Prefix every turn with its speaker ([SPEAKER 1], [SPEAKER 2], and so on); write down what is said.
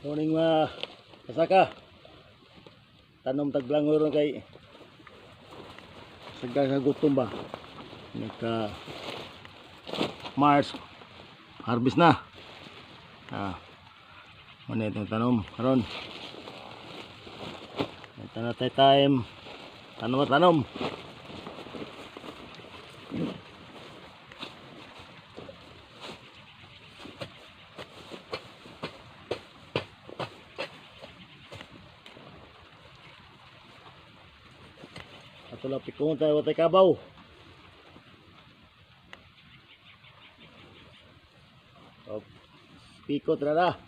[SPEAKER 1] Morning mga kasaka. Tanom taglangor kay sagang sa gutom ba. Nagka Mars harvest na. Muna itong tanom karon. Ito na time. Tanom. Ato lang pikon tayo watay kabaw. Pikot rada.